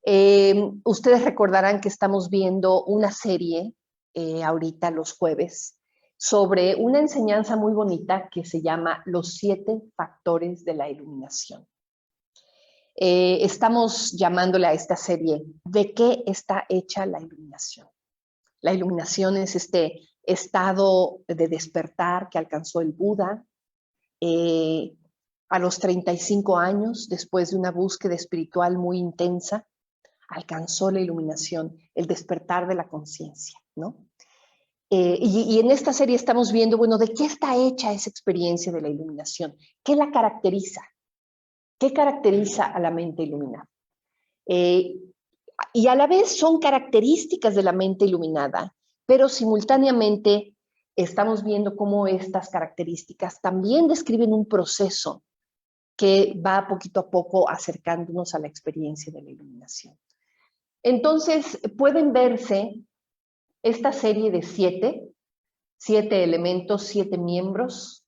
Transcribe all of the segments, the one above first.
Ustedes recordarán que estamos viendo una serie ahorita los jueves sobre una enseñanza muy bonita que se llama Los 7 factores de la iluminación. Estamos llamándole a esta serie ¿de qué está hecha la iluminación? La iluminación es este estado de despertar que alcanzó el Buda a los 35 años, después de una búsqueda espiritual muy intensa, alcanzó la iluminación, el despertar de la conciencia, ¿no? Y en esta serie estamos viendo, bueno, ¿de qué está hecha esa experiencia de la iluminación? ¿Qué la caracteriza? ¿Qué caracteriza a la mente iluminada? Y a la vez son características de la mente iluminada, pero simultáneamente estamos viendo cómo estas características también describen un proceso que va poquito a poco acercándonos a la experiencia de la iluminación. Entonces, pueden verse esta serie de 7 elementos, 7 miembros,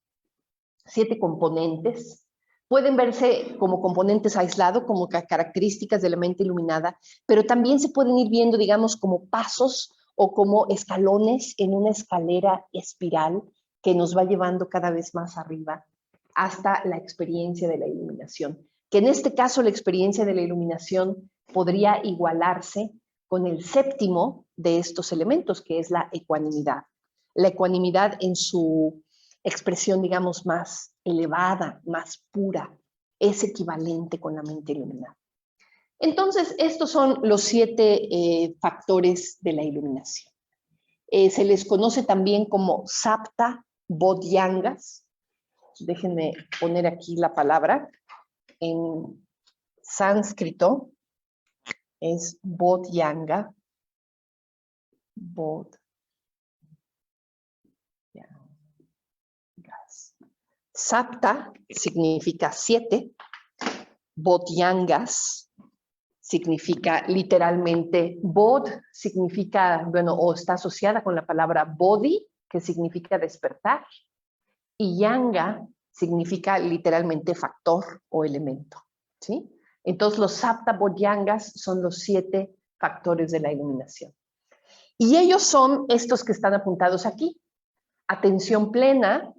7 componentes. Pueden verse como componentes aislados, como características de la mente iluminada, pero también se pueden ir viendo, digamos, como pasos o como escalones en una escalera espiral que nos va llevando cada vez más arriba hasta la experiencia de la iluminación. Que en este caso la experiencia de la iluminación podría igualarse con el 7º de estos elementos, que es la ecuanimidad. La ecuanimidad en su expresión, digamos, más elevada, más pura, es equivalente con la mente iluminada. Entonces, estos son los 7 factores de la iluminación. Se les conoce también como sapta bodhyangas. Déjenme poner aquí la palabra. En sánscrito es bodhyanga. Sapta significa 7, bodhyangas significa literalmente, bodh significa, bueno, o está asociada con la palabra bodhi, que significa despertar, y yanga significa literalmente factor o elemento, ¿sí? Entonces los sapta bodhyangas son los 7 factores de la iluminación. Y ellos son estos que están apuntados aquí. Atención plena.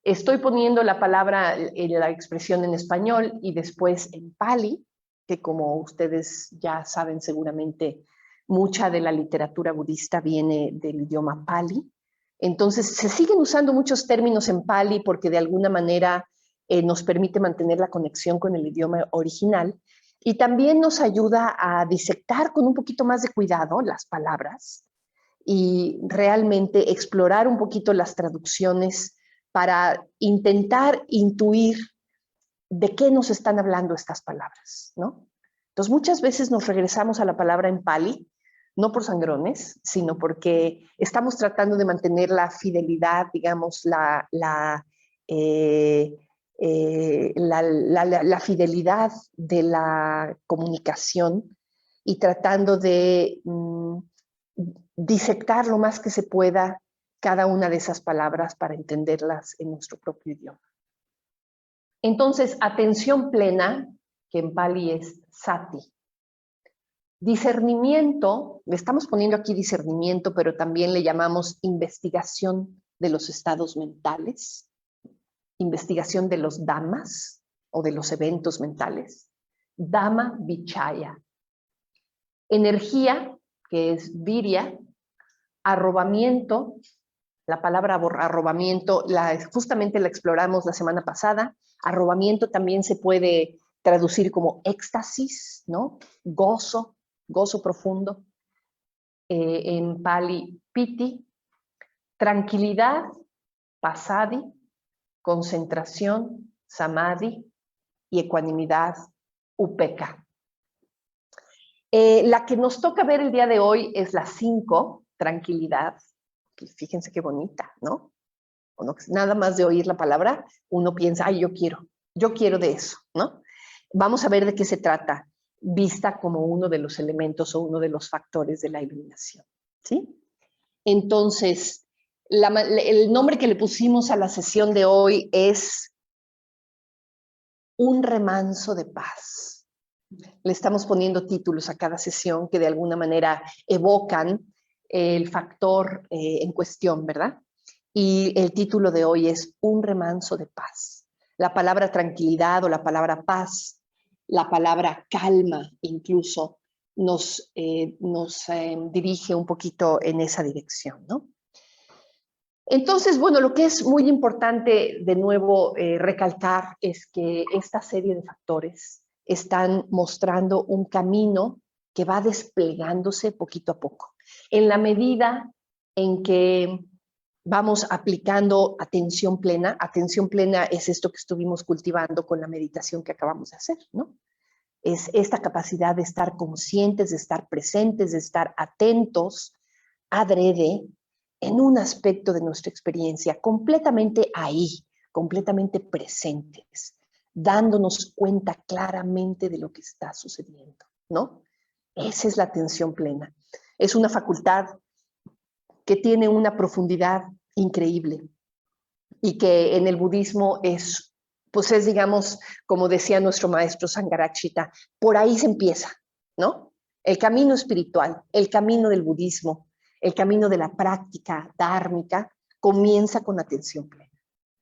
Estoy poniendo la palabra, la expresión en español y después en pali, que como ustedes ya saben seguramente, mucha de la literatura budista viene del idioma pali. Entonces, se siguen usando muchos términos en pali porque de alguna manera nos permite mantener la conexión con el idioma original y también nos ayuda a disectar con un poquito más de cuidado las palabras y realmente explorar un poquito las traducciones para intentar intuir de qué nos están hablando estas palabras, ¿no? Entonces, muchas veces nos regresamos a la palabra en pali, no por sangrones, sino porque estamos tratando de mantener la fidelidad, digamos, la fidelidad de la comunicación y tratando de disectar lo más que se pueda cada una de esas palabras para entenderlas en nuestro propio idioma. Entonces, atención plena, que en pali es sati. Discernimiento, le estamos poniendo aquí discernimiento, pero también le llamamos investigación de los estados mentales, investigación de los dhammas o de los eventos mentales. Dhamma vichaya. Energía, que es virya. Arrobamiento, la palabra arrobamiento, justamente la exploramos la semana pasada. Arrobamiento también se puede traducir como éxtasis, ¿no? Gozo, gozo profundo. En pali, piti. Tranquilidad, pasadi. Concentración, samadhi. Y ecuanimidad, upeka. La que nos toca ver el día de hoy es la 5, tranquilidad. Fíjense qué bonita, ¿no? Nada más de oír la palabra, uno piensa, ay, yo quiero de eso, ¿no? Vamos a ver de qué se trata, vista como uno de los elementos o uno de los factores de la iluminación, ¿sí? Entonces, el nombre que le pusimos a la sesión de hoy es un remanso de paz. Le estamos poniendo títulos a cada sesión que de alguna manera evocan el factor en cuestión, ¿verdad? Y el título de hoy es Un remanso de paz. La palabra tranquilidad o la palabra paz, la palabra calma incluso, nos dirige un poquito en esa dirección, ¿no? Entonces, bueno, lo que es muy importante de nuevo recalcar es que esta serie de factores están mostrando un camino que va desplegándose poquito a poco. En la medida en que vamos aplicando atención plena es esto que estuvimos cultivando con la meditación que acabamos de hacer, ¿no? Es esta capacidad de estar conscientes, de estar presentes, de estar atentos, adrede, en un aspecto de nuestra experiencia, completamente ahí, completamente presentes, dándonos cuenta claramente de lo que está sucediendo, ¿no? Esa es la atención plena. Es una facultad que tiene una profundidad increíble y que en el budismo pues es, digamos, como decía nuestro maestro Sangharakshita, por ahí se empieza, ¿no? El camino espiritual, el camino del budismo, el camino de la práctica dármica, comienza con atención plena.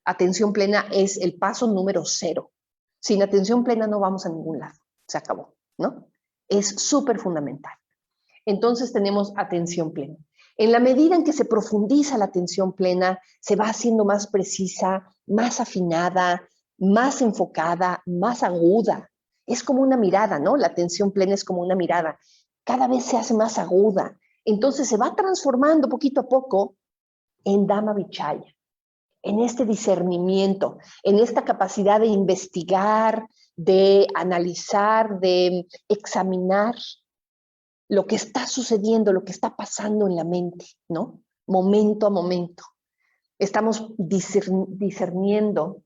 Atención plena es el paso número 0. Sin atención plena no vamos a ningún lado, se acabó, ¿no? Es súper fundamental. Entonces tenemos atención plena. En la medida en que se profundiza la atención plena, se va haciendo más precisa, más afinada, más enfocada, más aguda. Es como una mirada, ¿no? La atención plena es como una mirada. Cada vez se hace más aguda. Entonces se va transformando poquito a poco en Dhamma Vichaya, en este discernimiento, en esta capacidad de investigar, de analizar, de examinar lo que está sucediendo, lo que está pasando en la mente, ¿no? Momento a momento. Estamos discerniendo,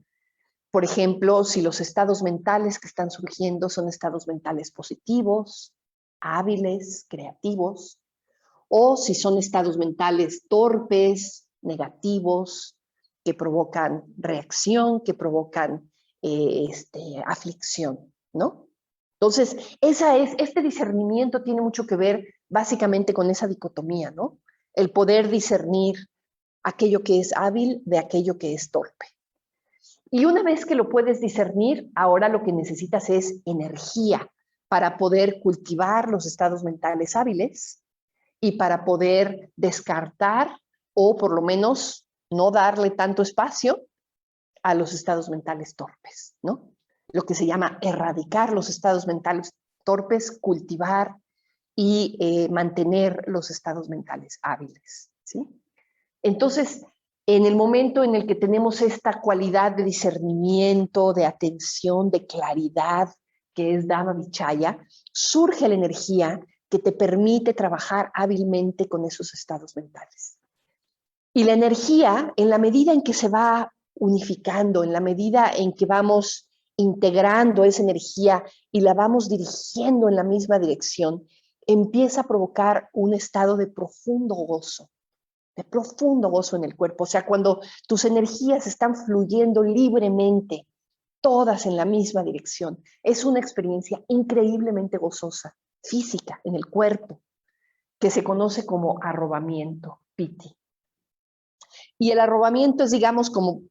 por ejemplo, si los estados mentales que están surgiendo son estados mentales positivos, hábiles, creativos, o si son estados mentales torpes, negativos, que provocan reacción, que provocan aflicción, ¿no? Entonces, este discernimiento tiene mucho que ver básicamente con esa dicotomía, ¿no? El poder discernir aquello que es hábil de aquello que es torpe. Y una vez que lo puedes discernir, ahora lo que necesitas es energía para poder cultivar los estados mentales hábiles y para poder descartar o por lo menos no darle tanto espacio a los estados mentales torpes, ¿no? Lo que se llama erradicar los estados mentales torpes, cultivar y mantener los estados mentales hábiles, ¿sí? Entonces, en el momento en el que tenemos esta cualidad de discernimiento, de atención, de claridad, que es Dhamma Vichaya, surge la energía que te permite trabajar hábilmente con esos estados mentales. Y la energía, en la medida en que se va unificando, en la medida en que vamos integrando esa energía y la vamos dirigiendo en la misma dirección, empieza a provocar un estado de profundo gozo en el cuerpo. O sea, cuando tus energías están fluyendo libremente, todas en la misma dirección, es una experiencia increíblemente gozosa, física, en el cuerpo, que se conoce como arrobamiento, piti. Y el arrobamiento es, digamos, como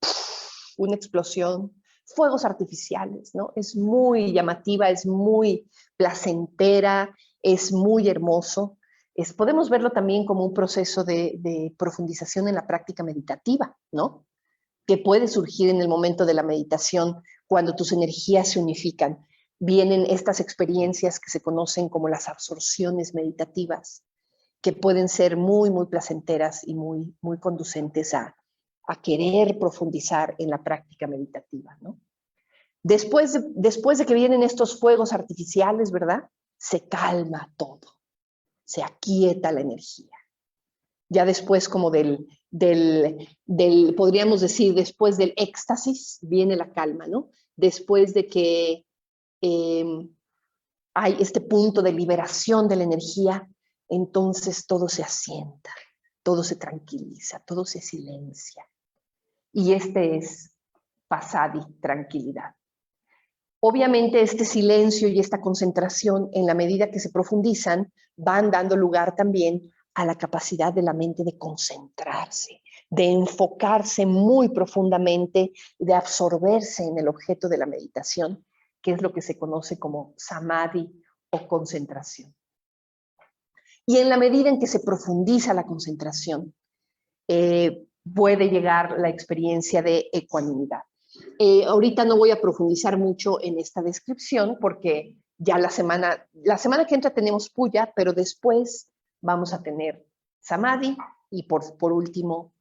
una explosión, fuegos artificiales, ¿no? Es muy llamativa, es muy placentera, es muy hermoso. Podemos verlo también como un proceso de profundización en la práctica meditativa, ¿no? Que puede surgir en el momento de la meditación cuando tus energías se unifican. Vienen estas experiencias que se conocen como las absorciones meditativas, que pueden ser muy, muy placenteras y muy, muy conducentes a querer profundizar en la práctica meditativa, ¿no? Después de que vienen estos fuegos artificiales, ¿verdad? Se calma todo, se aquieta la energía. Ya después como podríamos decir, después del éxtasis, viene la calma, ¿no? Después de que hay este punto de liberación de la energía, entonces todo se asienta, todo se tranquiliza, todo se silencia. Y este es pasadi, tranquilidad. Obviamente este silencio y esta concentración, en la medida que se profundizan, van dando lugar también a la capacidad de la mente de concentrarse, de enfocarse muy profundamente, de absorberse en el objeto de la meditación, que es lo que se conoce como samadhi o concentración. Y en la medida en que se profundiza la concentración, puede llegar la experiencia de ecuanimidad. Ahorita no voy a profundizar mucho en esta descripción porque ya la semana que entra tenemos puya, pero después vamos a tener samadhi y por último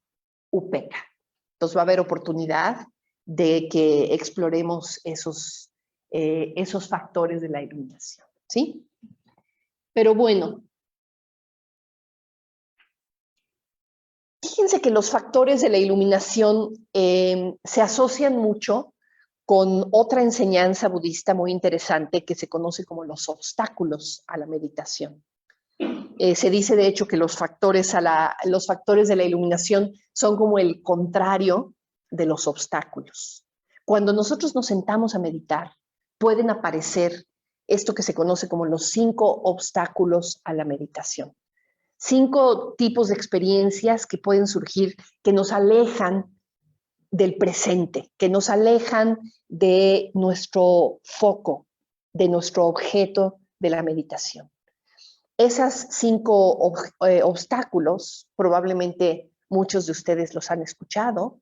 upeka. Entonces va a haber oportunidad de que exploremos esos factores de la iluminación, ¿sí? Pero bueno, fíjense que los factores de la iluminación se asocian mucho con otra enseñanza budista muy interesante que se conoce como los obstáculos a la meditación. Se dice, de hecho, que los factores de la iluminación son como el contrario de los obstáculos. Cuando nosotros nos sentamos a meditar, pueden aparecer esto que se conoce como los 5 obstáculos a la meditación. 5 tipos de experiencias que pueden surgir, que nos alejan del presente, que nos alejan de nuestro foco, de nuestro objeto de la meditación. Esas 5 obstáculos, probablemente muchos de ustedes los han escuchado,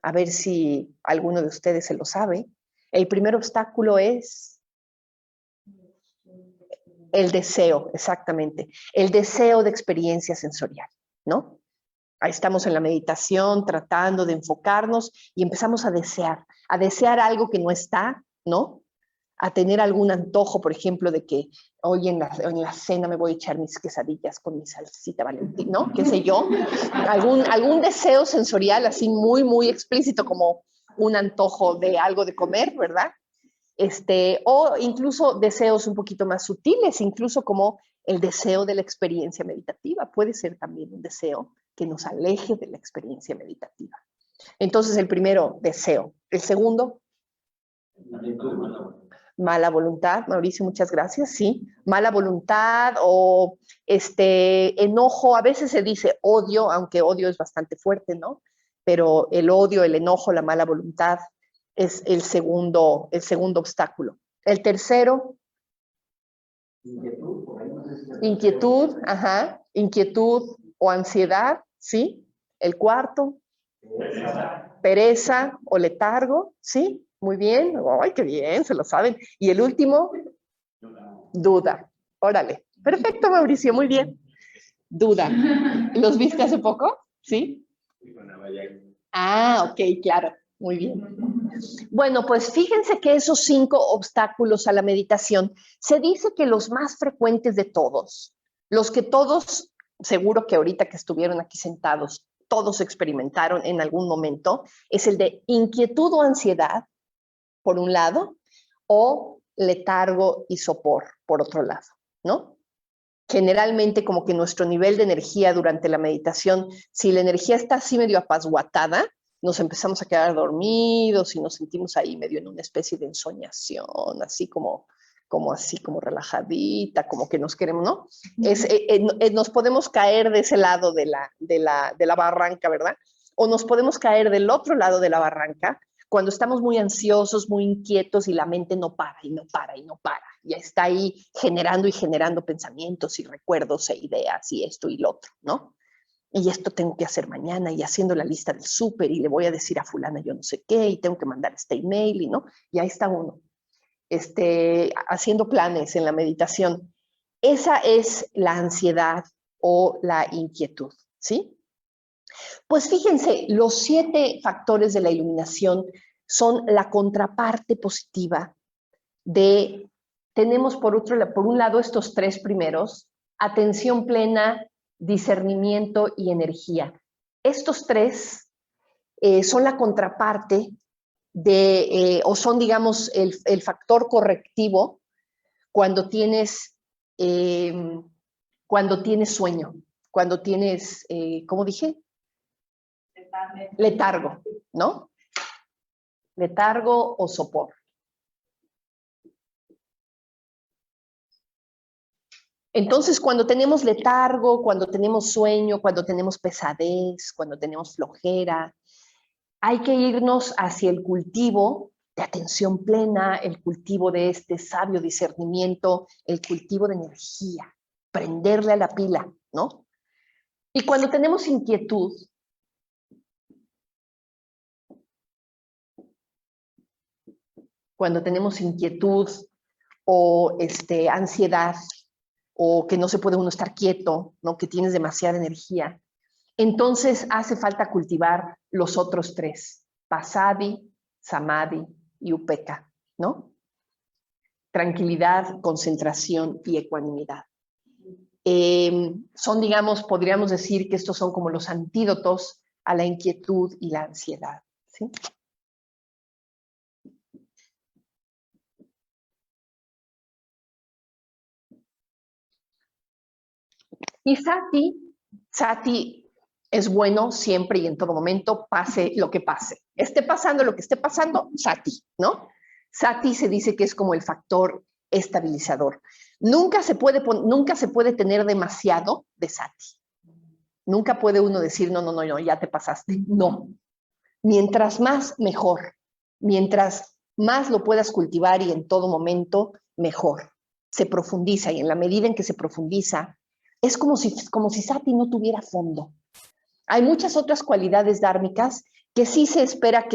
a ver si alguno de ustedes se lo sabe. El primer obstáculo es el deseo, exactamente, el deseo de experiencia sensorial, ¿no? Ahí estamos en la meditación tratando de enfocarnos y empezamos a desear algo que no está, ¿no? A tener algún antojo, por ejemplo, de que hoy en la cena me voy a echar mis quesadillas con mi salsita Valentín, ¿no? ¿Qué sé yo? Algún deseo sensorial así muy, muy explícito como un antojo de algo de comer, ¿verdad? O incluso deseos un poquito más sutiles, incluso como el deseo de la experiencia meditativa. Puede ser también un deseo que nos aleje de la experiencia meditativa. Entonces, el primero, deseo. El segundo, mala voluntad. Mauricio, muchas gracias. Sí, mala voluntad o enojo. A veces se dice odio, aunque odio es bastante fuerte, ¿no? Pero el odio, el enojo, la mala voluntad es el segundo obstáculo. El tercero, inquietud, ajá, inquietud o ansiedad, ¿sí? El cuarto, pereza o letargo, ¿sí? Muy bien, ¡ay, qué bien! Se lo saben. Y el último, duda. Órale, perfecto, Mauricio, muy bien. Duda. ¿Los viste hace poco? ¿Sí? Ah, ok, claro, muy bien. Bueno, pues fíjense que esos 5 obstáculos a la meditación, se dice que los más frecuentes de todos, los que todos, seguro que ahorita que estuvieron aquí sentados, todos experimentaron en algún momento, es el de inquietud o ansiedad, por un lado, o letargo y sopor, por otro lado, ¿no? Generalmente como que nuestro nivel de energía durante la meditación, si la energía está así medio apasguatada, nos empezamos a quedar dormidos y nos sentimos ahí medio en una especie de ensoñación, así como relajadita, como que nos queremos, ¿no? Nos podemos caer de ese lado de la barranca, ¿verdad? O nos podemos caer del otro lado de la barranca cuando estamos muy ansiosos, muy inquietos y la mente no para y no para y no para. Ya está ahí generando y generando pensamientos y recuerdos e ideas y esto y lo otro, ¿no? Y esto tengo que hacer mañana y haciendo la lista del súper y le voy a decir a fulana yo no sé qué y tengo que mandar este email y no, y ahí está uno, haciendo planes en la meditación. Esa es la ansiedad o la inquietud, ¿sí? Pues fíjense, los 7 factores de la iluminación son la contraparte positiva de, tenemos por un lado estos 3 primeros, atención plena, discernimiento y energía. Estos 3 son la contraparte o son, digamos, el factor correctivo cuando tienes, sueño, cuando tienes, ¿cómo dije? Letargo, ¿no? Letargo o sopor. Entonces, cuando tenemos letargo, cuando tenemos sueño, cuando tenemos pesadez, cuando tenemos flojera, hay que irnos hacia el cultivo de atención plena, el cultivo de este sabio discernimiento, el cultivo de energía, prenderle a la pila, ¿no? Y cuando tenemos inquietud, o ansiedad, o que no se puede uno estar quieto, ¿no? Que tienes demasiada energía, entonces hace falta cultivar los otros tres, pasadi, samadhi y upeka, ¿no? Tranquilidad, concentración y ecuanimidad. Son, digamos, podríamos decir que estos son como los antídotos a la inquietud y la ansiedad, ¿sí? Y sati es bueno siempre y en todo momento, pase lo que pase. Esté pasando lo que esté pasando, sati, ¿no? Sati se dice que es como el factor estabilizador. Nunca se puede tener demasiado de sati. Nunca puede uno decir, no, ya te pasaste. No. Mientras más, mejor. Mientras más lo puedas cultivar y en todo momento, mejor. Se profundiza y en la medida en que se profundiza, es como si sati no tuviera fondo. Hay muchas otras cualidades dármicas que sí se espera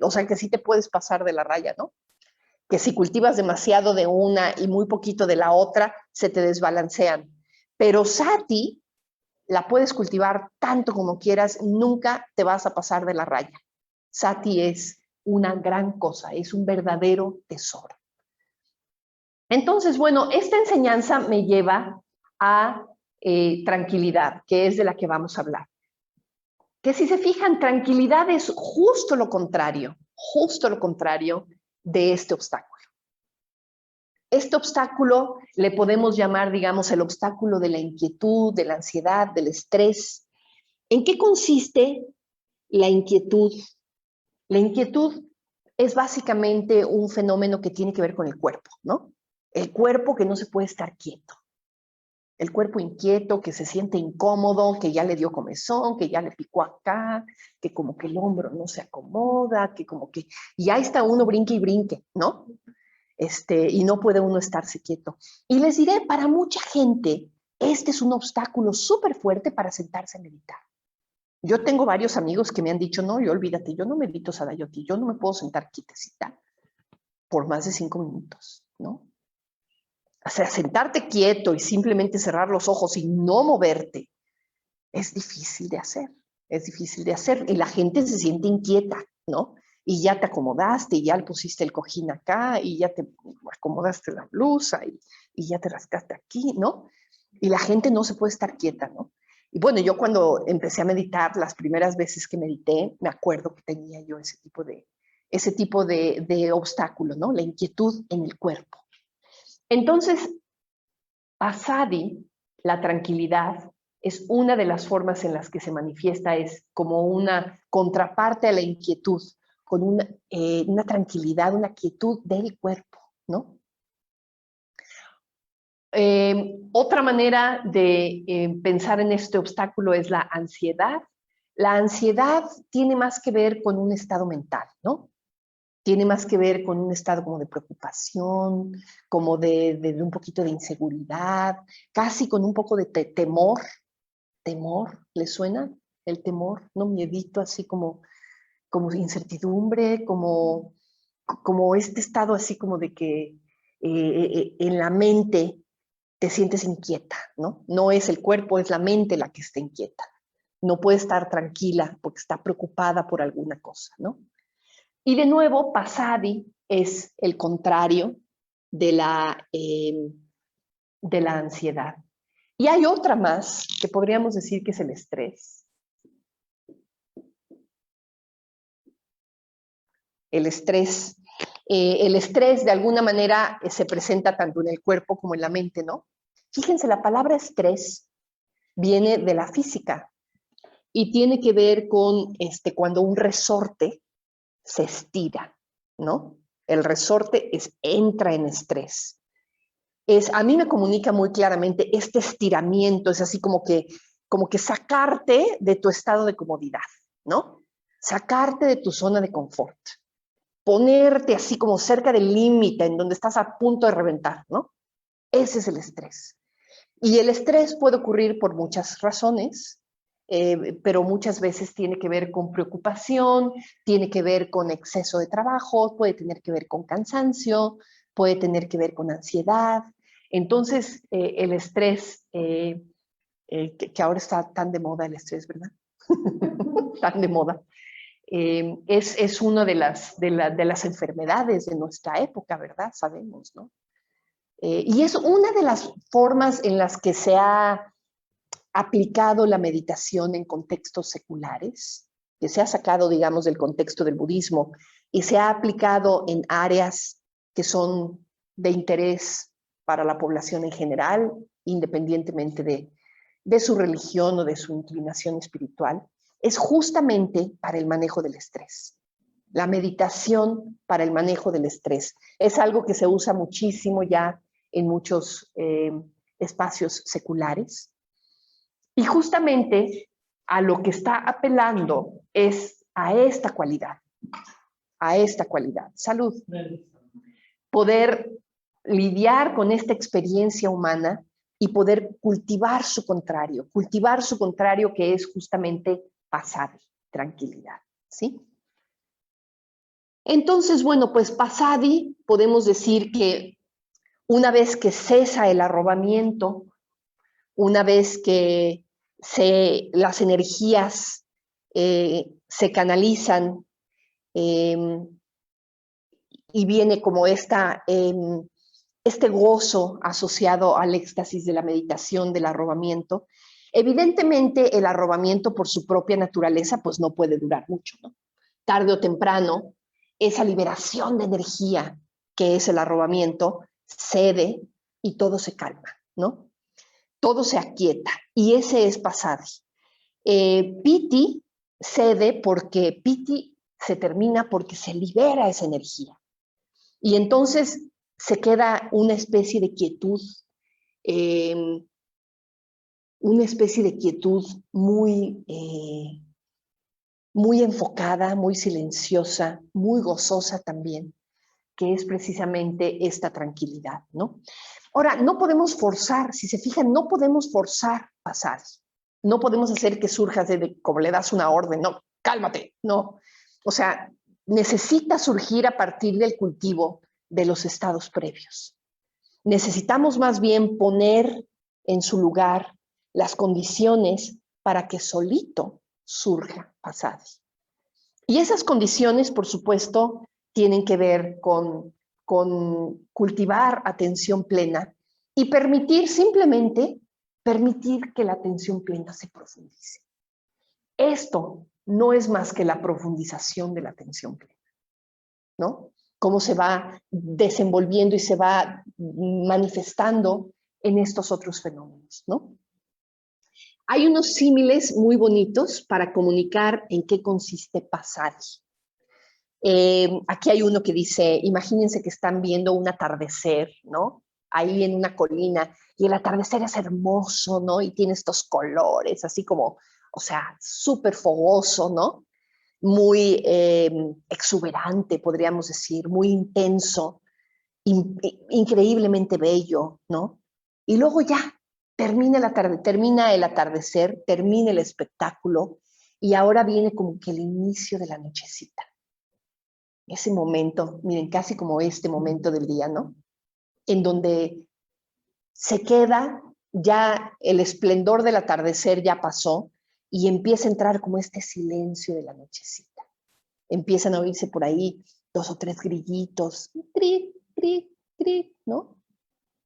o sea, que sí te puedes pasar de la raya, ¿no? Que si cultivas demasiado de una y muy poquito de la otra, se te desbalancean. Pero sati la puedes cultivar tanto como quieras, nunca te vas a pasar de la raya. Sati es una gran cosa, es un verdadero tesoro. Entonces, bueno, esta enseñanza me lleva a tranquilidad, que es de la que vamos a hablar. Que si se fijan, tranquilidad es justo lo contrario de este obstáculo. Este obstáculo le podemos llamar, digamos, el obstáculo de la inquietud, de la ansiedad, del estrés. ¿En qué consiste la inquietud? La inquietud es básicamente un fenómeno que tiene que ver con el cuerpo, ¿no? El cuerpo que no se puede estar quieto. El cuerpo inquieto, que se siente incómodo, que ya le dio comezón, que ya le picó acá, que como que el hombro no se acomoda, que como que ya está uno brinque y brinque, ¿no? Y no puede uno estarse quieto. Y les diré, para mucha gente, este es un obstáculo súper fuerte para sentarse a meditar. Yo tengo varios amigos que me han dicho, no, yo olvídate, yo no medito Sadayoti, yo no me puedo sentar quietecita por más de 5 minutos, ¿no? O sea, sentarte quieto y simplemente cerrar los ojos y no moverte es difícil de hacer, es difícil de hacer. Y la gente se siente inquieta, ¿no? Y ya te acomodaste, y ya le pusiste el cojín acá, y ya te acomodaste la blusa, y ya te rascaste aquí, ¿no? Y la gente no se puede estar quieta, ¿no? Y bueno, yo cuando empecé a meditar, las primeras veces que medité, me acuerdo que tenía yo ese tipo de obstáculo, ¿no? La inquietud en el cuerpo. Entonces, pasadi, la tranquilidad, es una de las formas en las que se manifiesta, es como una contraparte a la inquietud, con una tranquilidad, una quietud del cuerpo, ¿no? Otra manera de pensar en este obstáculo es la ansiedad. La ansiedad tiene más que ver con un estado mental, ¿no? Tiene más que ver con un estado como de preocupación, como de un poquito de inseguridad, casi con un poco de temor. ¿Temor? ¿Le suena el temor? ¿No? Miedito, así como incertidumbre, como este estado así como de que en la mente te sientes inquieta, ¿no? No es el cuerpo, es la mente la que está inquieta. No puede estar tranquila porque está preocupada por alguna cosa, ¿no? Y de nuevo, pasadi es el contrario de la ansiedad. Y hay otra más que podríamos decir que es el estrés. El estrés. El estrés de alguna manera se presenta tanto en el cuerpo como en la mente, ¿no? Fíjense, la palabra estrés viene de la física y tiene que ver con cuando un resorte se estira, ¿no? El resorte entra en estrés. a mí me comunica muy claramente este estiramiento, es así como que sacarte de tu estado de comodidad, ¿no? Sacarte de tu zona de confort, ponerte así como cerca del límite en donde estás a punto de reventar, ¿no? Ese es el estrés. Y el estrés puede ocurrir por muchas razones, pero muchas veces tiene que ver con preocupación, tiene que ver con exceso de trabajo, puede tener que ver con cansancio, puede tener que ver con ansiedad. Entonces, el estrés, que ahora está tan de moda el estrés, ¿verdad? Tan de moda. Es una de las enfermedades de nuestra época, ¿verdad? Sabemos, ¿no? Y es una de las formas en las que se ha aplicado la meditación en contextos seculares, que se ha sacado, digamos, del contexto del budismo y se ha aplicado en áreas que son de interés para la población en general, independientemente de su religión o de su inclinación espiritual, es justamente para el manejo del estrés. La meditación para el manejo del estrés es algo que se usa muchísimo ya en muchos espacios seculares. Y justamente a lo que está apelando es a esta cualidad, a esta cualidad. Salud. Poder lidiar con esta experiencia humana y poder cultivar su contrario que es justamente pasar, tranquilidad, ¿sí? Entonces, bueno, pues pasadi, podemos decir que una vez que cesa el arrobamiento, una vez que las energías se canalizan y viene como este gozo asociado al éxtasis de la meditación, del arrobamiento, evidentemente el arrobamiento por su propia naturaleza pues no puede durar mucho, ¿no? Tarde o temprano, esa liberación de energía que es el arrobamiento cede y todo se calma, ¿no? Todo se aquieta y ese es pasadi. Piti cede porque Piti se termina porque se libera esa energía y entonces se queda eh, una especie de quietud muy, muy enfocada, muy silenciosa, muy gozosa también, que es precisamente esta tranquilidad, ¿no? Ahora, no podemos forzar, si se fijan, no podemos forzar pasar. No podemos hacer que surja como le das una orden, no, cálmate, no. O sea, necesita surgir a partir del cultivo de los estados previos. Necesitamos más bien poner en su lugar las condiciones para que solito surja pasadi. Y esas condiciones, por supuesto, tienen que ver con cultivar atención plena y simplemente permitir que la atención plena se profundice. Esto no es más que la profundización de la atención plena, ¿no? Cómo se va desenvolviendo y se va manifestando en estos otros fenómenos, ¿no? Hay unos símiles muy bonitos para comunicar en qué consiste pasadi. Aquí hay uno que dice, imagínense que están viendo un atardecer, ¿no? Ahí en una colina, y el atardecer es hermoso, ¿no? Y tiene estos colores, así como, o sea, súper fogoso, ¿no? Muy exuberante, podríamos decir, muy intenso, increíblemente bello, ¿no? Y luego ya, termina el atardecer, termina el espectáculo, y ahora viene como que el inicio de la nochecita. Ese momento, miren, casi como este momento del día, ¿no? En donde se queda, ya el esplendor del atardecer ya pasó y empieza a entrar como este silencio de la nochecita. Empiezan a oírse por ahí 2 o 3 grillitos, cric, cric, cric, ¿no?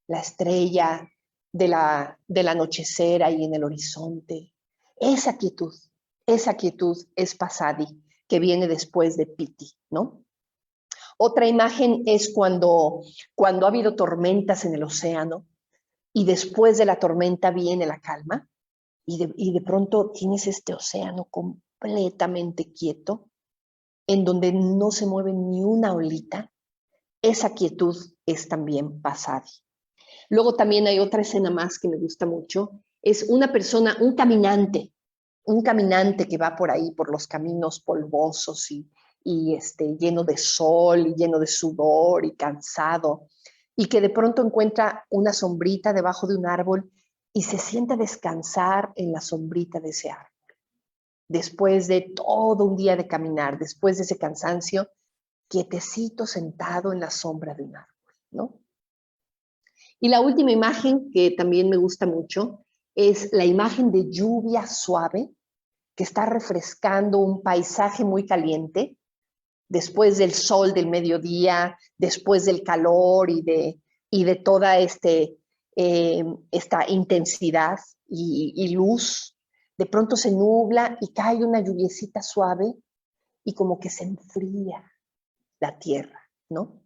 La estrella del anochecer ahí en el horizonte. Esa quietud es pasadi, que viene después de piti, ¿no? Otra imagen es cuando ha habido tormentas en el océano y después de la tormenta viene la calma y de pronto tienes este océano completamente quieto en donde no se mueve ni una olita. Esa quietud es también pasadi. Luego también hay otra escena más que me gusta mucho. Es una persona, un caminante que va por ahí, por los caminos polvosos y lleno de sol y lleno de sudor y cansado, y que de pronto encuentra una sombrita debajo de un árbol y se sienta a descansar en la sombrita de ese árbol. Después de todo un día de caminar, después de ese cansancio, quietecito sentado en la sombra de un árbol, ¿no? Y la última imagen que también me gusta mucho es la imagen de lluvia suave que está refrescando un paisaje muy caliente después del sol del mediodía, después del calor y de toda esta intensidad y luz. De pronto se nubla y cae una lluviecita suave y como que se enfría la tierra, ¿no?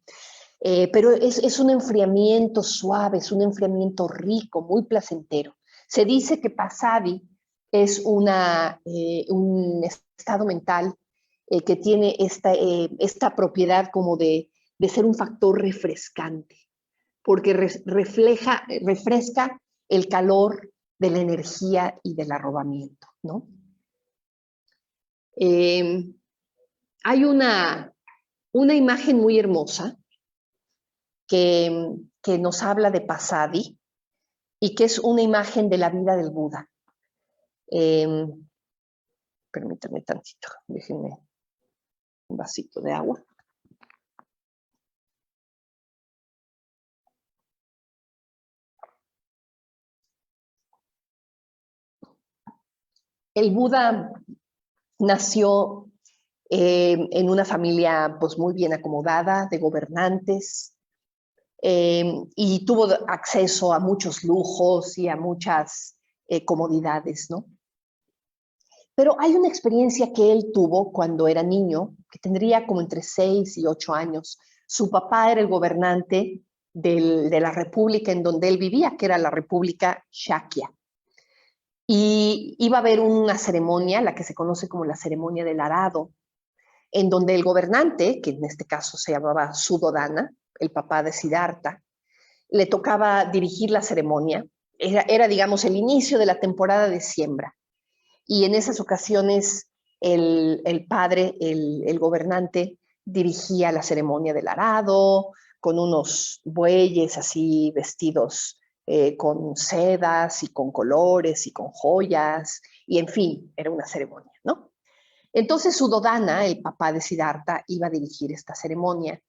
Pero es un enfriamiento suave, es un enfriamiento rico, muy placentero. Se dice que Pasadi es un estado mental que tiene esta propiedad como de ser un factor refrescante, porque refresca el calor de la energía y del arrobamiento, ¿no? Hay una imagen muy hermosa que nos habla de Pasadi y que es una imagen de la vida del Buda. Permítanme tantito, déjenme un vasito de agua. El Buda nació en una familia pues muy bien acomodada, de gobernantes, y tuvo acceso a muchos lujos y a muchas comodidades, ¿no? Pero hay una experiencia que él tuvo cuando era niño, que tendría como entre 6 y 8 años. Su papá era el gobernante de la república en donde él vivía, que era la República Shakya. Y iba a haber una ceremonia, la que se conoce como la ceremonia del arado, en donde el gobernante, que en este caso se llamaba Suddhodana, el papá de Siddhartha, le tocaba dirigir la ceremonia. Era, digamos, el inicio de la temporada de siembra. Y en esas ocasiones el padre, el gobernante, dirigía la ceremonia del arado, con unos bueyes así vestidos con sedas y con colores y con joyas, y en fin, era una ceremonia, ¿no? Entonces Suddhodana, el papá de Siddhartha, iba a dirigir esta ceremonia.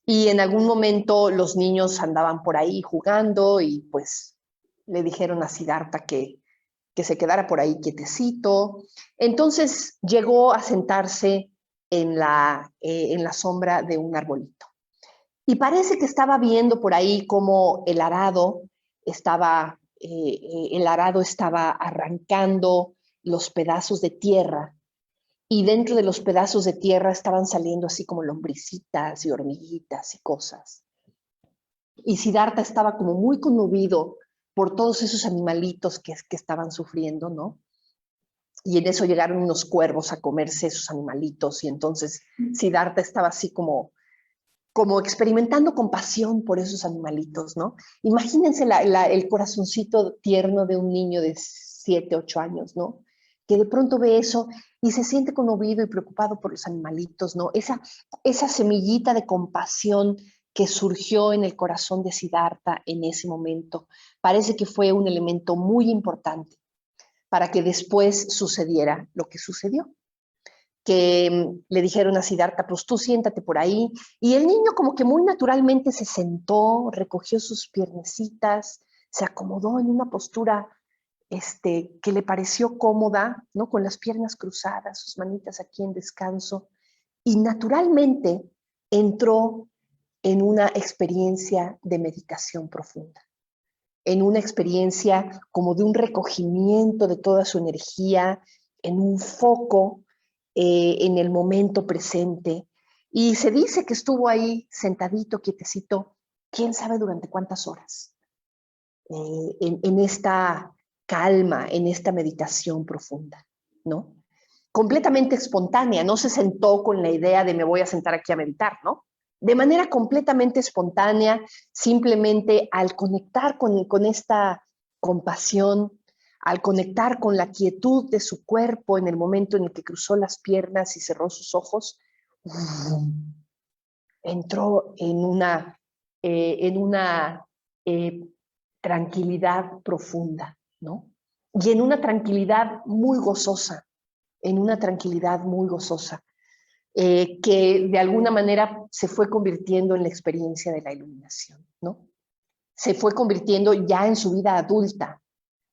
Y en algún momento los niños andaban por ahí jugando y pues le dijeron a Siddhartha que se quedara por ahí quietecito. Entonces llegó a sentarse en la sombra de un arbolito. Y parece que estaba viendo por ahí cómo el arado estaba arrancando los pedazos de tierra y dentro de los pedazos de tierra estaban saliendo así como lombricitas y hormiguitas y cosas. Y Siddhartha estaba como muy conmovido por todos esos animalitos que estaban sufriendo, ¿no? Y en eso llegaron unos cuervos a comerse esos animalitos y entonces Siddhartha estaba así como experimentando compasión por esos animalitos, ¿no? Imagínense el corazoncito tierno de un niño de 7, 8 años, ¿no? Que de pronto ve eso y se siente conmovido y preocupado por los animalitos, ¿no? Esa semillita de compasión que surgió en el corazón de Siddhartha en ese momento, parece que fue un elemento muy importante para que después sucediera lo que sucedió. Que le dijeron a Siddhartha, pues tú siéntate por ahí. Y el niño como que muy naturalmente se sentó, recogió sus piernecitas, se acomodó en una postura que le pareció cómoda, ¿no? Con las piernas cruzadas, sus manitas aquí en descanso. Y naturalmente entró en una experiencia de meditación profunda, en una experiencia como de un recogimiento de toda su energía, en un foco en el momento presente. Y se dice que estuvo ahí sentadito, quietecito, quién sabe durante cuántas horas, en esta calma, en esta meditación profunda, ¿no? Completamente espontánea, no se sentó con la idea de me voy a sentar aquí a meditar, ¿no? de manera completamente espontánea, simplemente al conectar con esta compasión, al conectar con la quietud de su cuerpo en el momento en el que cruzó las piernas y cerró sus ojos, entró en una tranquilidad profunda, ¿no? Y en una tranquilidad muy gozosa, en una tranquilidad muy gozosa, que de alguna manera se fue convirtiendo en la experiencia de la iluminación, ¿no? Se fue convirtiendo ya en su vida adulta,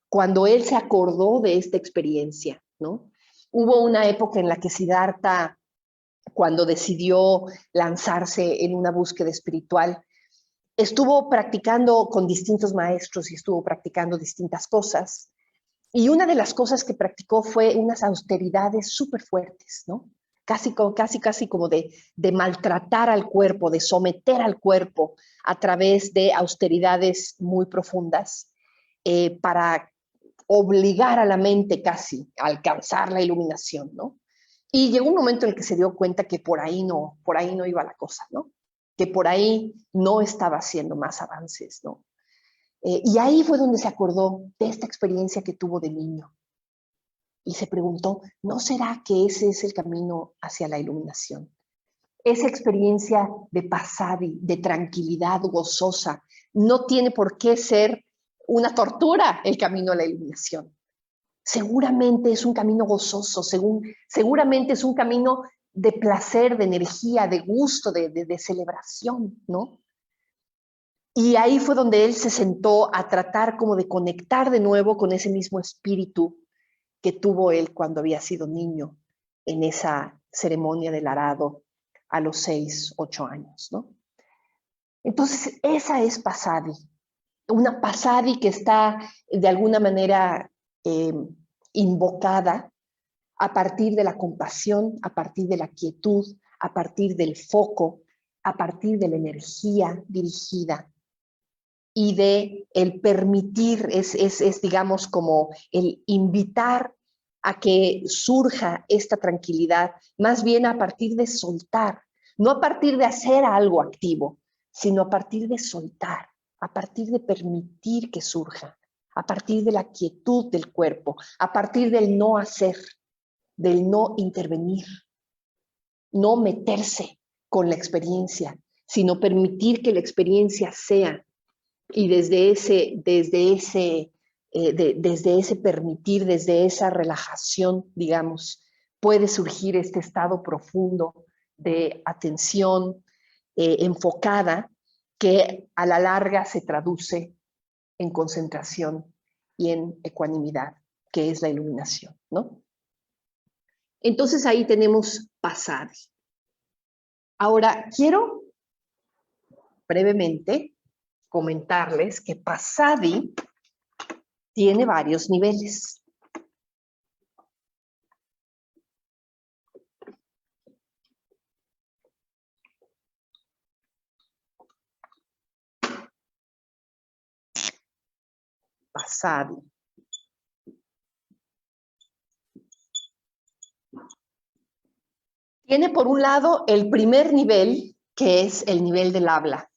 cuando él se acordó de esta experiencia, ¿no? Hubo una época en la que Siddhartha, cuando decidió lanzarse en una búsqueda espiritual, estuvo practicando con distintos maestros y estuvo practicando distintas cosas. Y una de las cosas que practicó fue unas austeridades súper fuertes, ¿no? Casi como de maltratar al cuerpo, de someter al cuerpo a través de austeridades muy profundas para obligar a la mente casi a alcanzar la iluminación, ¿no? Y llegó un momento en el que se dio cuenta que por ahí no iba la cosa, ¿no? Que por ahí no estaba haciendo más avances, ¿no? Y ahí fue donde se acordó de esta experiencia que tuvo de niño. Y se preguntó, ¿no será que ese es el camino hacia la iluminación? Esa experiencia de pasadi, de tranquilidad gozosa, no tiene por qué ser una tortura el camino a la iluminación. Seguramente es un camino gozoso, seguramente es un camino de placer, de energía, de gusto, de celebración, ¿no? Y ahí fue donde él se sentó a tratar como de conectar de nuevo con ese mismo espíritu que tuvo él cuando había sido niño en esa ceremonia del arado a los 6, 8 años, ¿no? Entonces, esa es Pasadi, una Pasadi que está de alguna manera invocada a partir de la compasión, a partir de la quietud, a partir del foco, a partir de la energía dirigida y de el permitir, digamos como el invitar a que surja esta tranquilidad, más bien a partir de soltar, no a partir de hacer algo activo, sino a partir de soltar, a partir de permitir que surja, a partir de la quietud del cuerpo, a partir del no hacer, del no intervenir, no meterse con la experiencia, sino permitir que la experiencia sea. Y desde ese permitir, desde esa relajación, digamos, puede surgir este estado profundo de atención enfocada que a la larga se traduce en concentración y en ecuanimidad, que es la iluminación, ¿no? Entonces ahí tenemos Pasadi. Ahora, quiero brevemente comentarles que Pasadi tiene varios niveles. Pasadi. Tiene por un lado el primer nivel, que es el nivel del habla,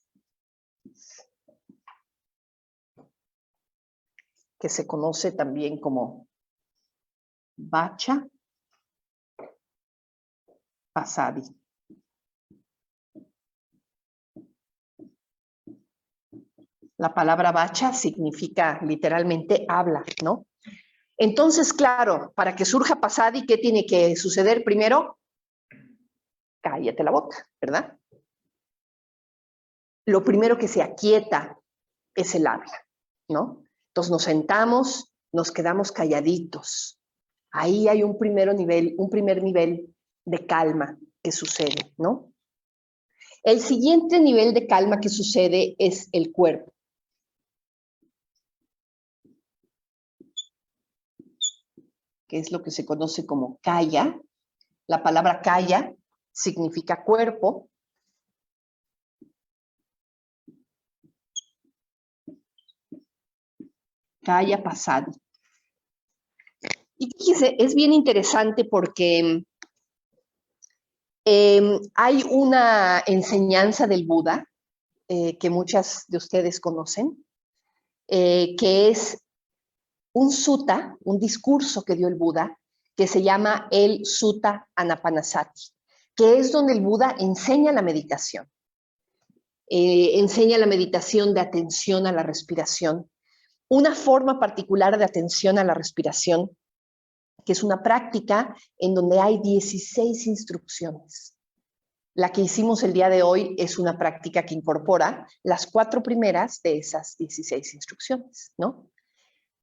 que se conoce también como Vacha Pasadi. La palabra Vacha significa literalmente habla, ¿no? Entonces, claro, para que surja Pasadi, ¿qué tiene que suceder primero? Cállate la boca, ¿verdad? Lo primero que se aquieta es el habla, ¿no? Entonces nos sentamos, nos quedamos calladitos. Ahí hay un primer nivel de calma que sucede, ¿no? El siguiente nivel de calma que sucede es el cuerpo. Que es lo que se conoce como kaya. La palabra kaya significa cuerpo. Kaya Pasadi. Y fíjese, es bien interesante porque Hay una enseñanza del Buda que muchas de ustedes conocen, que es un sutta, un discurso que dio el Buda, que se llama el Sutta Anapanasati, que es donde el Buda enseña la meditación. Enseña la meditación de atención a la respiración, una forma particular de atención a la respiración, que es una práctica en donde hay 16 instrucciones. La que hicimos el día de hoy es una práctica que incorpora las 4 primeras de esas 16 instrucciones, ¿no?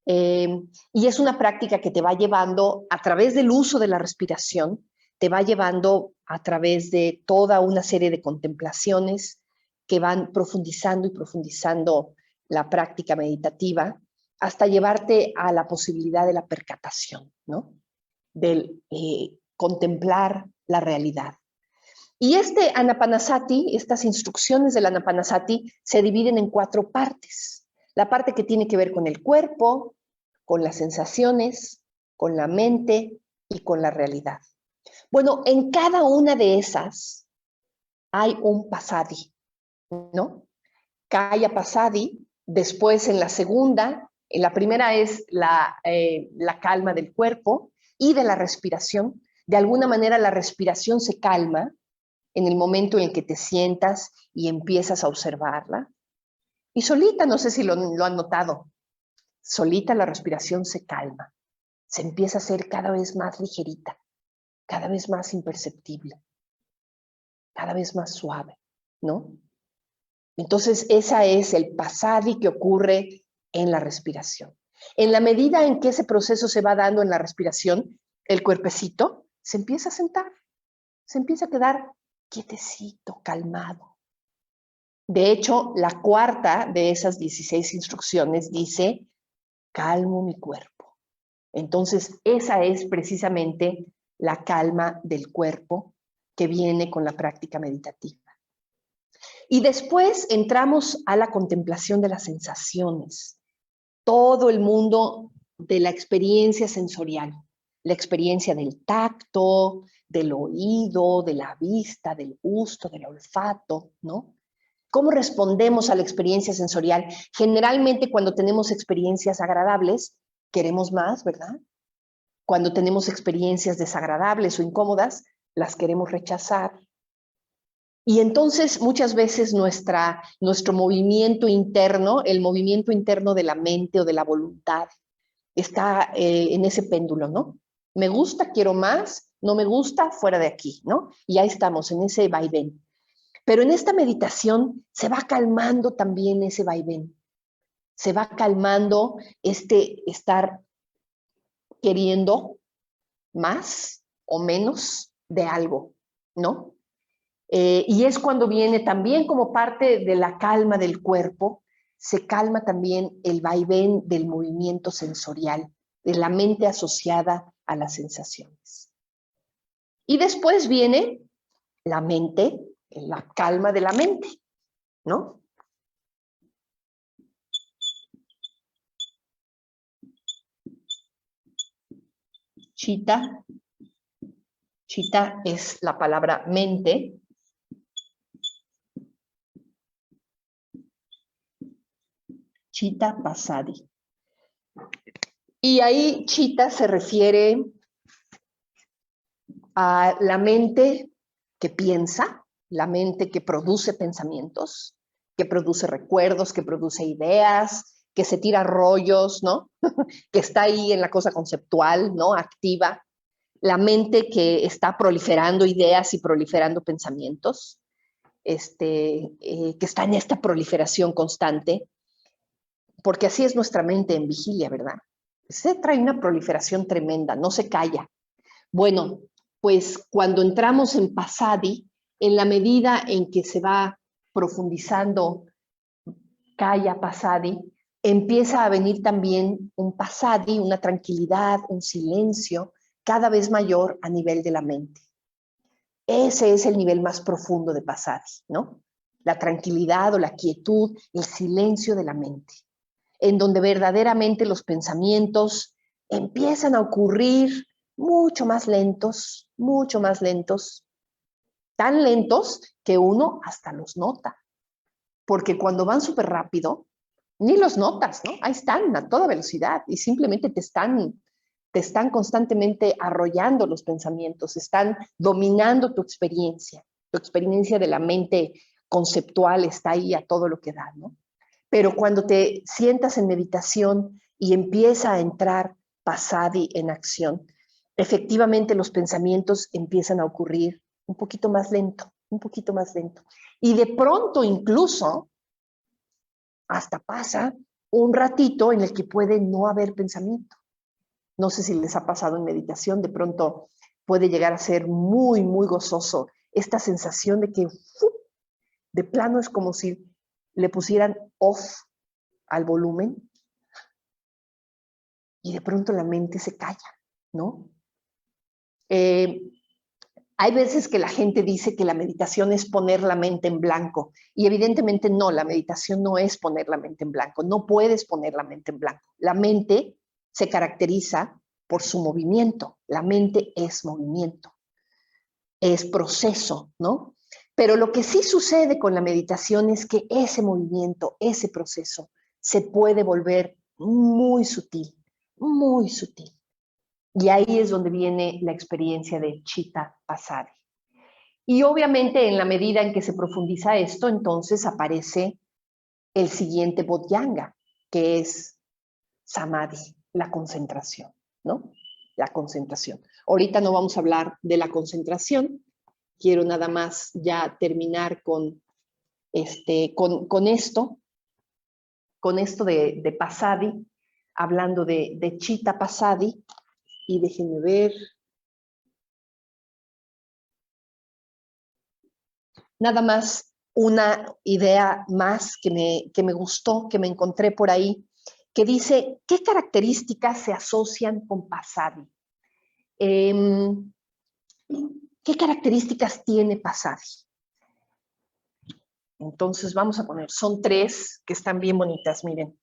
Y es una práctica que te va llevando a través del uso de la respiración, te va llevando a través de toda una serie de contemplaciones que van profundizando y profundizando la práctica meditativa hasta llevarte a la posibilidad de la percatación, ¿no? Del contemplar la realidad. Y este Anapanasati, estas instrucciones del Anapanasati se dividen en 4 partes. La parte que tiene que ver con el cuerpo, con las sensaciones, con la mente y con la realidad. Bueno, en cada una de esas hay un pasadi, ¿no? Kaya pasadi, después en la segunda, en la primera es la calma del cuerpo y de la respiración. De alguna manera la respiración se calma en el momento en el que te sientas y empiezas a observarla. Y solita, no sé si lo han notado, solita la respiración se calma, se empieza a hacer cada vez más ligerita, cada vez más imperceptible, cada vez más suave, ¿no? Entonces, esa es el pasadi que ocurre en la respiración. En la medida en que ese proceso se va dando en la respiración, el cuerpecito se empieza a sentar, se empieza a quedar quietecito, calmado. De hecho, la cuarta de esas 16 instrucciones dice, calmo mi cuerpo. Entonces, esa es precisamente la calma del cuerpo que viene con la práctica meditativa. Y después entramos a la contemplación de las sensaciones, todo el mundo de la experiencia sensorial, la experiencia del tacto, del oído, de la vista, del gusto, del olfato, ¿no? ¿Cómo respondemos a la experiencia sensorial? Generalmente cuando tenemos experiencias agradables, queremos más, ¿verdad? Cuando tenemos experiencias desagradables o incómodas, las queremos rechazar. Y entonces muchas veces nuestro movimiento interno, el movimiento interno de la mente o de la voluntad, está en ese péndulo, ¿no? Me gusta, quiero más, no me gusta, fuera de aquí, ¿no? Y ahí estamos, en ese vaivén. Pero en esta meditación se va calmando también ese vaivén. Se va calmando estar queriendo más o menos de algo, ¿no? Y es cuando viene también como parte de la calma del cuerpo, se calma también el vaivén del movimiento sensorial, de la mente asociada a las sensaciones. Y después viene la mente, la calma de la mente, ¿no? Chitta, chitta es la palabra mente. Chitta pasadi. Y ahí chitta se refiere a la mente que piensa, la mente que produce pensamientos, que produce recuerdos, que produce ideas, que se tira rollos, ¿no? Que está ahí en la cosa conceptual, ¿no? Activa. La mente que está proliferando ideas y proliferando pensamientos, que está en esta proliferación constante, porque así es nuestra mente en vigilia, ¿verdad? Se trae una proliferación tremenda, no se calla. Bueno, pues cuando entramos en pasadi, en la medida en que se va profundizando kaya pasadi, empieza a venir también un pasadi, una tranquilidad, un silencio cada vez mayor a nivel de la mente. Ese es el nivel más profundo de pasadi, ¿no? La tranquilidad o la quietud, el silencio de la mente, en donde verdaderamente los pensamientos empiezan a ocurrir mucho más lentos, tan lentos que uno hasta los nota. Porque cuando van súper rápido, ni los notas, ¿no? Ahí están a toda velocidad y simplemente te están constantemente arrollando los pensamientos, están dominando tu experiencia de la mente conceptual está ahí a todo lo que da, ¿no? Pero cuando te sientas en meditación y empieza a entrar Pasadi en acción, efectivamente los pensamientos empiezan a ocurrir un poquito más lento, un poquito más lento. Y de pronto incluso hasta pasa un ratito en el que puede no haber pensamiento. No sé si les ha pasado en meditación, de pronto puede llegar a ser muy, muy gozoso esta sensación de que de plano es como si le pusieran off al volumen y de pronto la mente se calla, ¿no? Hay veces que la gente dice que la meditación es poner la mente en blanco y evidentemente no, la meditación no es poner la mente en blanco, no puedes poner la mente en blanco. La mente se caracteriza por su movimiento, la mente es movimiento, es proceso, ¿no? Pero lo que sí sucede con la meditación es que ese movimiento, ese proceso, se puede volver muy sutil, muy sutil. Y ahí es donde viene la experiencia de Chitta Pasadi. Y obviamente en la medida en que se profundiza esto, entonces aparece el siguiente Bodhyanga, que es Samadhi, la concentración, ¿no? La concentración. Ahorita no vamos a hablar de la concentración, quiero nada más ya terminar con esto de Pasadi, hablando de Chitta Pasadi, y déjenme ver. Nada más una idea más que me gustó, que me encontré por ahí, que dice, ¿qué características se asocian con Pasadi? ¿Qué características tiene Pasadi? Entonces vamos a poner, son 3 que están bien bonitas, miren.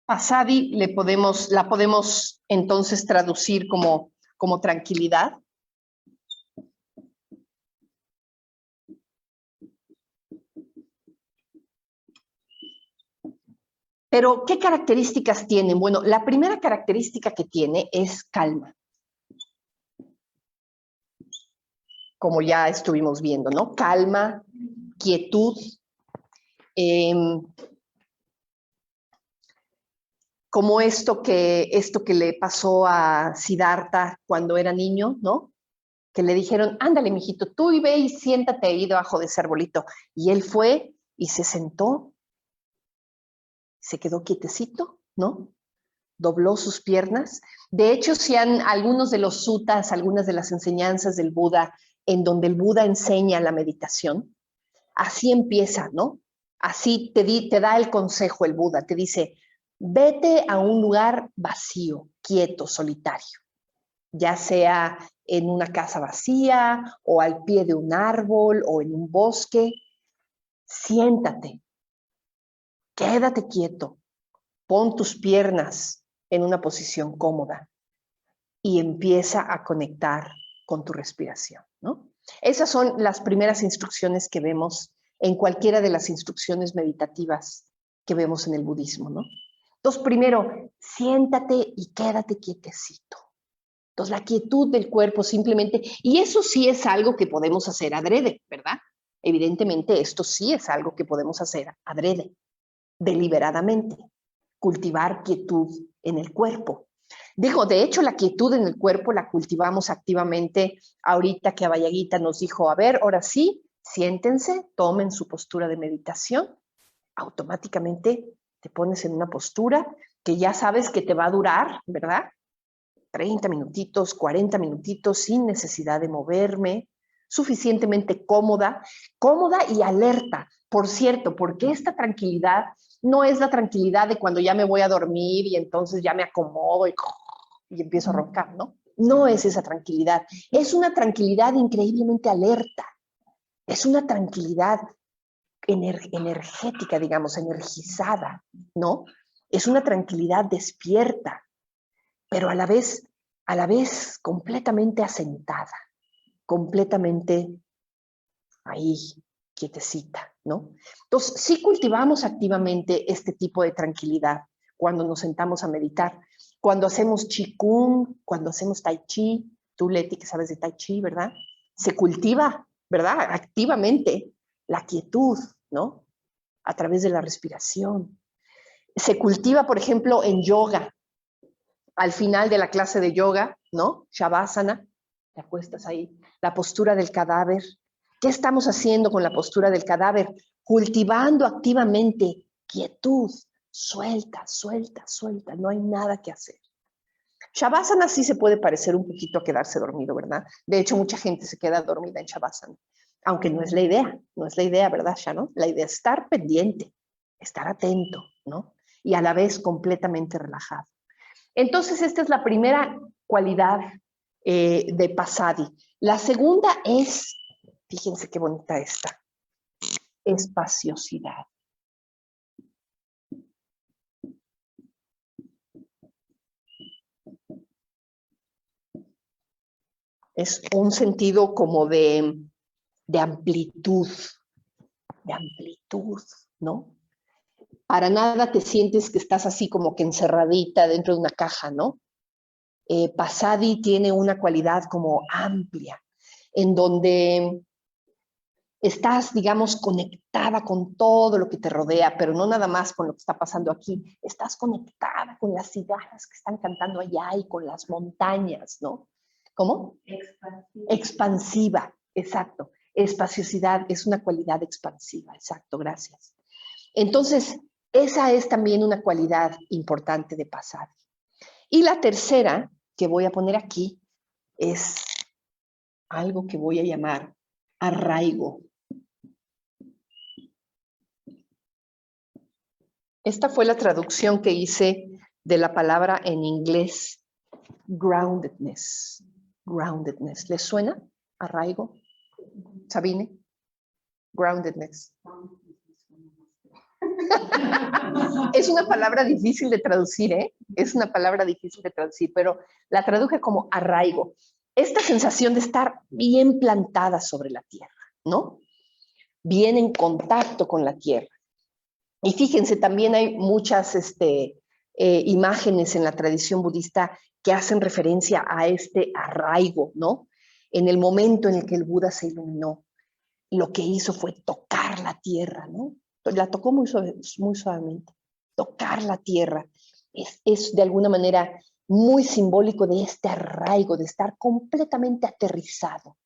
Pasadi la podemos entonces traducir como tranquilidad. Pero, ¿qué características tiene? Bueno, la primera característica que tiene es calma. Como ya estuvimos viendo, ¿no? Calma, quietud. Como esto que le pasó a Siddhartha cuando era niño, ¿no? Que le dijeron, ándale, mijito, tú y ve y siéntate ahí debajo de ese arbolito. Y él fue y se sentó, se quedó quietecito, ¿no? Dobló sus piernas. De hecho, si han algunos de los suttas, algunas de las enseñanzas del Buda, en donde el Buda enseña la meditación, así empieza, ¿no? Así te da el consejo el Buda, te dice, vete a un lugar vacío, quieto, solitario, ya sea en una casa vacía o al pie de un árbol o en un bosque, siéntate, quédate quieto, pon tus piernas en una posición cómoda y empieza a conectar con tu respiración, ¿no? Esas son las primeras instrucciones que vemos en cualquiera de las instrucciones meditativas que vemos en el budismo, ¿no? Entonces, primero, siéntate y quédate quietecito. Entonces, la quietud del cuerpo simplemente, y eso sí es algo que podemos hacer adrede, ¿verdad? Evidentemente, esto sí es algo que podemos hacer adrede, deliberadamente, cultivar quietud en el cuerpo. Digo, de hecho, la quietud en el cuerpo la cultivamos activamente ahorita que Abhayaguita nos dijo, a ver, ahora sí, siéntense, tomen su postura de meditación, automáticamente te pones en una postura que ya sabes que te va a durar, ¿verdad? 30 minutitos, 40 minutitos, sin necesidad de moverme, suficientemente cómoda y alerta. Por cierto, porque esta tranquilidad no es la tranquilidad de cuando ya me voy a dormir y entonces ya me acomodo y empiezo a roncar, ¿no? No es esa tranquilidad. Es una tranquilidad increíblemente alerta. Es una tranquilidad energética, digamos, energizada, ¿no? Es una tranquilidad despierta, pero a la vez a la vez completamente asentada, completamente ahí, quietecita, ¿no? Entonces, sí cultivamos activamente este tipo de tranquilidad cuando nos sentamos a meditar, cuando hacemos qigong, cuando hacemos tai chi, tú, Leti, que sabes de tai chi, ¿verdad? Se cultiva, ¿verdad? Activamente la quietud, ¿no? A través de la respiración. Se cultiva, por ejemplo, en yoga. Al final de la clase de yoga, ¿no? Shavasana, te acuestas ahí, la postura del cadáver. ¿Qué estamos haciendo con la postura del cadáver? Cultivando activamente quietud, suelta, suelta, suelta, no hay nada que hacer. Shavasana sí se puede parecer un poquito a quedarse dormido, ¿verdad? De hecho, mucha gente se queda dormida en Shavasana, aunque no es la idea, no es la idea, ¿verdad, Shannon? La idea es estar pendiente, estar atento, ¿no? Y a la vez completamente relajado. Entonces, esta es la primera cualidad de Pasadi. La segunda es, fíjense qué bonita esta, espaciosidad. Es un sentido como de amplitud, ¿no? Para nada te sientes que estás así como que encerradita dentro de una caja, ¿no? Pasadi tiene una cualidad como amplia, en donde estás, digamos, conectada con todo lo que te rodea, pero no nada más con lo que está pasando aquí, estás conectada con las cigarras que están cantando allá y con las montañas, ¿no? ¿Cómo? Expansiva. Expansiva, exacto. Espaciosidad es una cualidad expansiva, exacto, gracias. Entonces, esa es también una cualidad importante de Pasadi. Y la tercera que voy a poner aquí es algo que voy a llamar arraigo. Esta fue la traducción que hice de la palabra en inglés groundedness. Groundedness. ¿Les suena? Arraigo. Sabine. Groundedness. Es una palabra difícil de traducir, ¿eh? Es una palabra difícil de traducir, pero la traduje como arraigo. Esta sensación de estar bien plantada sobre la tierra, ¿no? Bien en contacto con la tierra. Y fíjense, también hay muchas imágenes en la tradición budista que hacen referencia a este arraigo, ¿no? En el momento en el que el Buda se iluminó, lo que hizo fue tocar la tierra, ¿no? La tocó muy suavemente. Tocar la tierra es de alguna manera muy simbólico de este arraigo, de estar completamente aterrizado,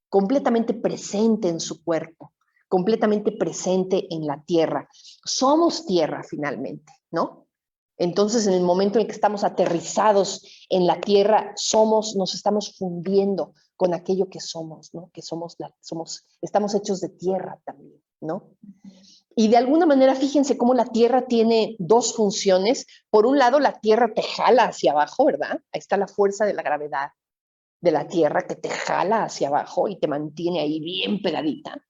completamente presente en su cuerpo, completamente presente en la tierra. Somos tierra finalmente, ¿no? Entonces, en el momento en que estamos aterrizados en la tierra, nos estamos fundiendo con aquello que somos, ¿no? Que estamos hechos de tierra también, ¿no? Y de alguna manera, fíjense cómo la tierra tiene dos funciones. Por un lado, la tierra te jala hacia abajo, ¿verdad? Ahí está la fuerza de la gravedad de la tierra que te jala hacia abajo y te mantiene ahí bien pegadita.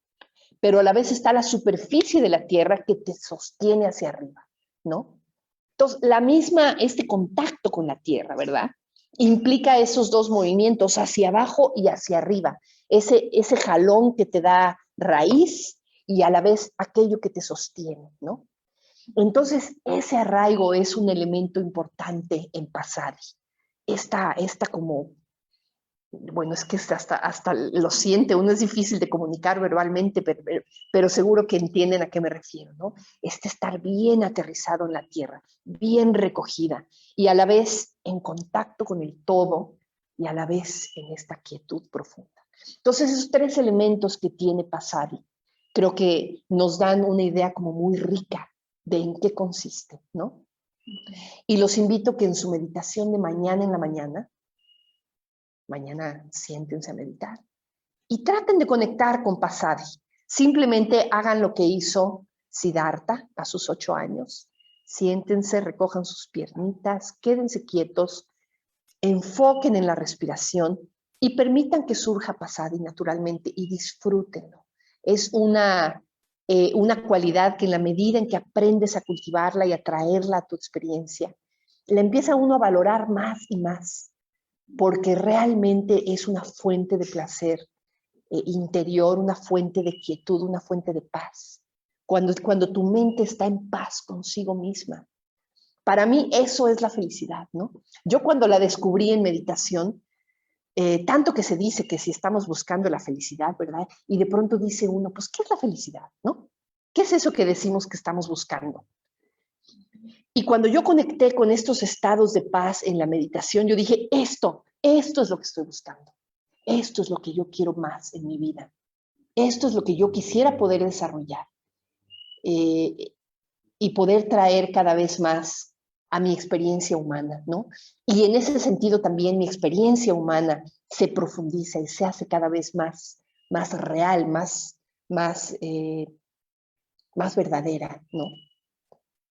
Pero a la vez está la superficie de la tierra que te sostiene hacia arriba, ¿no? Entonces, este contacto con la tierra, ¿verdad? Implica esos dos movimientos, hacia abajo y hacia arriba. Ese jalón que te da raíz y a la vez aquello que te sostiene, ¿no? Entonces, ese arraigo es un elemento importante en Pasadi. Esta como, bueno, es que hasta lo siente, uno es difícil de comunicar verbalmente, pero seguro que entienden a qué me refiero, ¿no? Estar bien aterrizado en la tierra, bien recogida y a la vez en contacto con el todo y a la vez en esta quietud profunda. Entonces, esos tres elementos que tiene Pasadi, creo que nos dan una idea como muy rica de en qué consiste, ¿no? Y los invito que en su meditación de mañana en la mañana siéntense a meditar y traten de conectar con Pasadi. Simplemente hagan lo que hizo Siddhartha a sus 8 años. Siéntense, recojan sus piernitas, quédense quietos, enfoquen en la respiración y permitan que surja Pasadi naturalmente y disfrútenlo. Es una cualidad que en la medida en que aprendes a cultivarla y a traerla a tu experiencia, la empieza uno a valorar más y más. porque realmente es una fuente de placer interior, una fuente de quietud, una fuente de paz. Cuando tu mente está en paz consigo misma. Para mí eso es la felicidad, ¿no? Yo cuando la descubrí en meditación, tanto que se dice que si estamos buscando la felicidad, ¿verdad? Y de pronto dice uno, pues, ¿qué es la felicidad, no? ¿Qué es eso que decimos que estamos buscando? Y cuando yo conecté con estos estados de paz en la meditación, yo dije, esto es lo que estoy buscando. Esto es lo que yo quiero más en mi vida. Esto es lo que yo quisiera poder desarrollar y poder traer cada vez más a mi experiencia humana, ¿no? Y en ese sentido también mi experiencia humana se profundiza y se hace cada vez más real, más, más verdadera, ¿no?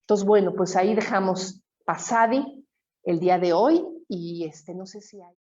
Entonces, bueno, pues ahí dejamos Pasadi el día de hoy y no sé si hay...